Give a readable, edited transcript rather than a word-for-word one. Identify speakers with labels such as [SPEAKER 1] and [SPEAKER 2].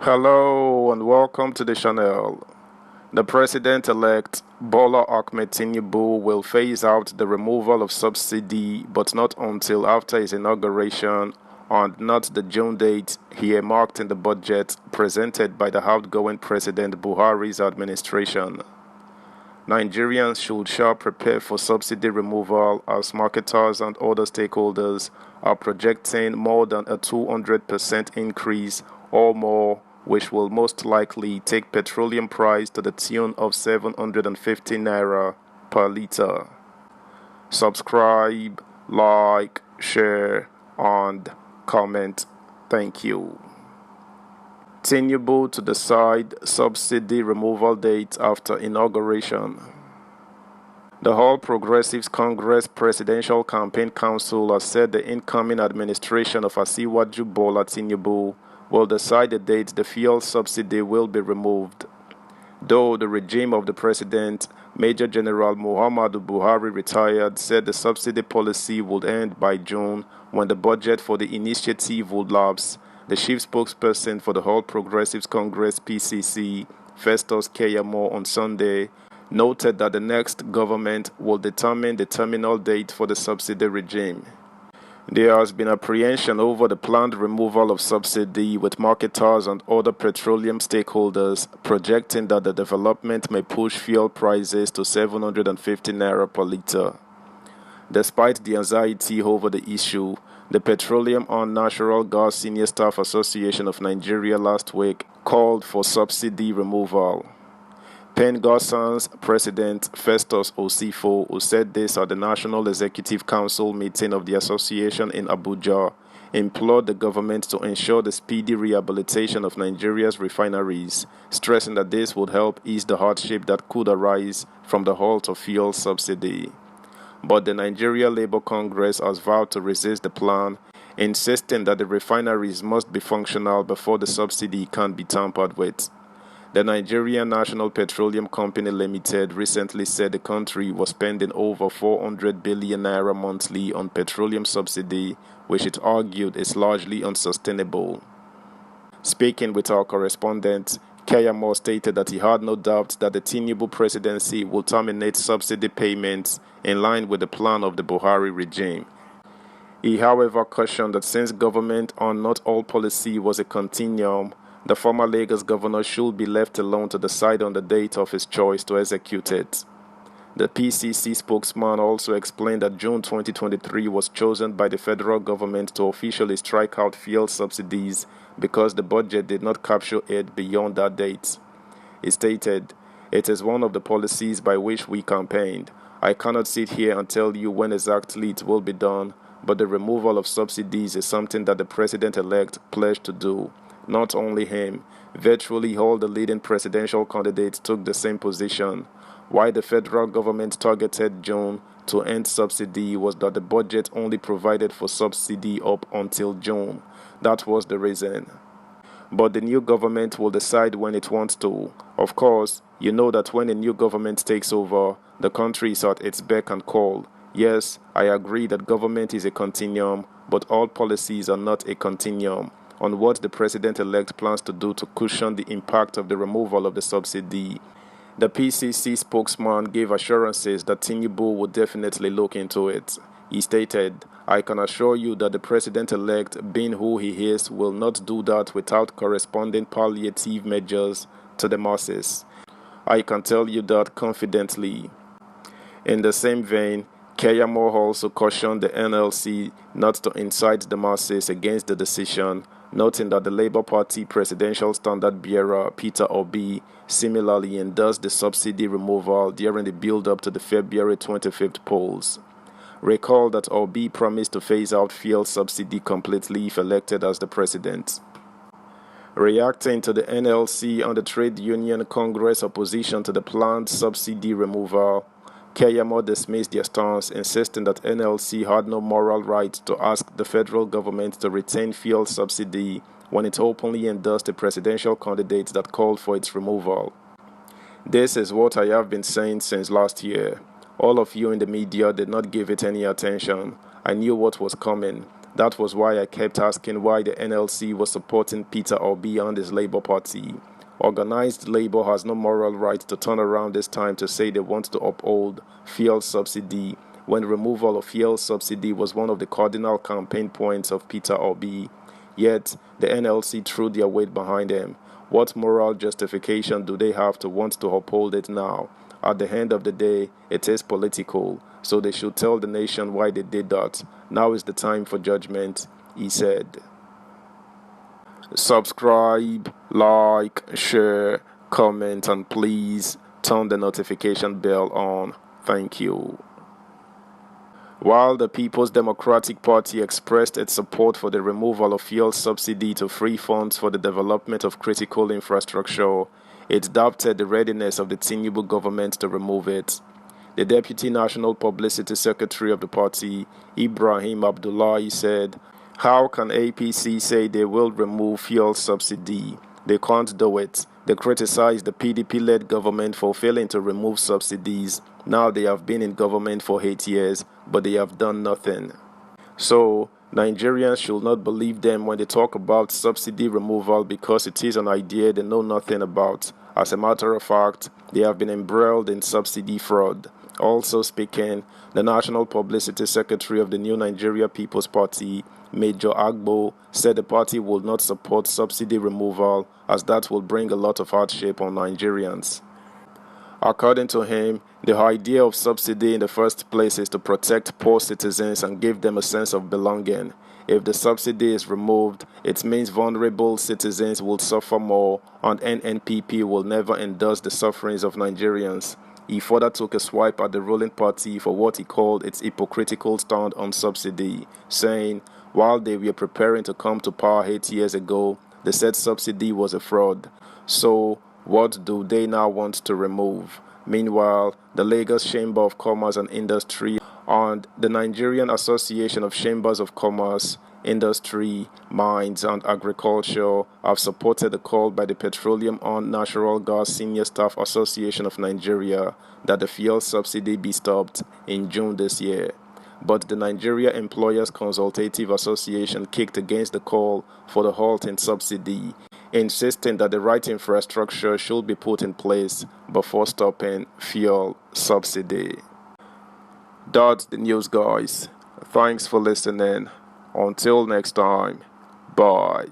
[SPEAKER 1] Hello and welcome to the channel. The President-elect Bola Ahmed Tinubu will phase out the removal of subsidy, but not until after his inauguration and not the June date he earmarked in the budget presented by the outgoing President Buhari's administration. Nigerians should sharp prepare for subsidy removal as marketers and other stakeholders are projecting more than a 200% increase or more, which will most likely take petroleum price to the tune of 750 naira per litre. Subscribe, like, share, and comment. Thank you. Tinubu to decide subsidy removal date after inauguration. The All Progressives Congress Presidential Campaign Council has said the incoming administration of Asiwaju Bola Tinubu will decide the date the fuel subsidy will be removed. Though the regime of the president, Major General Muhammadu Buhari retired, said the subsidy policy would end by June when the budget for the initiative would lapse, the chief spokesperson for the All Progressives Congress (PCC), Festus Keyamo, on Sunday, noted that the next government will determine the terminal date for the subsidy regime. There has been apprehension over the planned removal of subsidy, with marketers and other petroleum stakeholders projecting that the development may push fuel prices to 750 naira per litre. Despite the anxiety over the issue, the Petroleum and Natural Gas Senior Staff Association of Nigeria last week called for subsidy removal. PENGASAN's president Festus Osifo, who said this at the National Executive Council meeting of the association in Abuja, implored the government to ensure the speedy rehabilitation of Nigeria's refineries, stressing that this would help ease the hardship that could arise from the halt of fuel subsidy. But the Nigeria Labour Congress has vowed to resist the plan, insisting that the refineries must be functional before the subsidy can be tampered with. The Nigerian National Petroleum Company Limited recently said the country was spending over 400 billion naira monthly on petroleum subsidy, which it argued is largely unsustainable. Speaking with our correspondent, Keyamo stated that he had no doubt that the Tinubu presidency will terminate subsidy payments in line with the plan of the Buhari regime. He, however, cautioned that since government on not all policy was a continuum, the former Lagos governor should be left alone to decide on the date of his choice to execute it. The PCC spokesman also explained that June 2023 was chosen by the federal government to officially strike out fuel subsidies because the budget did not capture it beyond that date. He stated, "It is one of the policies by which we campaigned. I cannot sit here and tell you when exactly it will be done, but the removal of subsidies is something that the president-elect pledged to do." Not only him, virtually all the leading presidential candidates took the same position. Why the federal government targeted June to end subsidy was that the budget only provided for subsidy up until June. That was the reason. But the new government will decide when it wants to. Of course, you know that when a new government takes over, the country is at its beck and call. Yes, I agree that government is a continuum, but all policies are not a continuum. On what the president-elect plans to do to cushion the impact of the removal of the subsidy, the PCC spokesman gave assurances that Tinubu would definitely look into it. He stated, "I can assure you that the president-elect, being who he is, will not do that without corresponding palliative measures to the masses. I can tell you that confidently." In the same vein, Keyamo also cautioned the NLC not to incite the masses against the decision, noting that the Labour Party presidential standard-bearer Peter Obi similarly endorsed the subsidy removal during the build-up to the February 25th polls. Recall that Obi promised to phase out fuel subsidy completely if elected as the president. Reacting to the NLC and the Trade Union Congress opposition to the planned subsidy removal, Keyamo dismissed their stance, insisting that NLC had no moral right to ask the federal government to retain fuel subsidy when it openly endorsed a presidential candidate that called for its removal. "This is what I have been saying since last year. All of you in the media did not give it any attention. I knew what was coming. That was why I kept asking why the NLC was supporting Peter Obi and his Labour Party. Organized Labour has no moral right to turn around this time to say they want to uphold fuel subsidy when removal of fuel subsidy was one of the cardinal campaign points of Peter Obi. Yet, the NLC threw their weight behind them. What moral justification do they have to want to uphold it now? At the end of the day, it is political, so they should tell the nation why they did that. Now is the time for judgment, he said. Subscribe, like, share, comment, and please turn the notification bell on. Thank you. While the People's Democratic Party expressed its support for the removal of fuel subsidy to free funds for the development of critical infrastructure, it doubted the readiness of the Tinubu government to remove it. The Deputy National Publicity Secretary of the party, Ibrahim Abdullahi, said, "How can APC say they will remove fuel subsidy? They can't do it." They criticized the PDP-led government for failing to remove subsidies. Now they have been in government for 8 years, but they have done nothing. So, Nigerians should not believe them when they talk about subsidy removal because it is an idea they know nothing about. As a matter of fact, they have been embroiled in subsidy fraud. Also speaking, the National Publicity Secretary of the New Nigeria People's Party, Major Agbo, said the party will not support subsidy removal as that will bring a lot of hardship on Nigerians. According to him, the idea of subsidy in the first place is to protect poor citizens and give them a sense of belonging. If the subsidy is removed, it means vulnerable citizens will suffer more and NNPP will never endorse the sufferings of Nigerians. He further took a swipe at the ruling party for what he called its hypocritical stand on subsidy, saying, while they were preparing to come to power 8 years ago, they said subsidy was a fraud. So, what do they now want to remove? Meanwhile, the Lagos Chamber of Commerce and Industry and the Nigerian Association of Chambers of Commerce, Industry, Mines and Agriculture have supported the call by the Petroleum and Natural Gas Senior Staff Association of Nigeria that the fuel subsidy be stopped in June this year. But the Nigeria Employers Consultative Association kicked against the call for the halt in subsidy, insisting that the right infrastructure should be put in place before stopping fuel subsidy. That's the news, guys. Thanks for listening. Until next time, bye.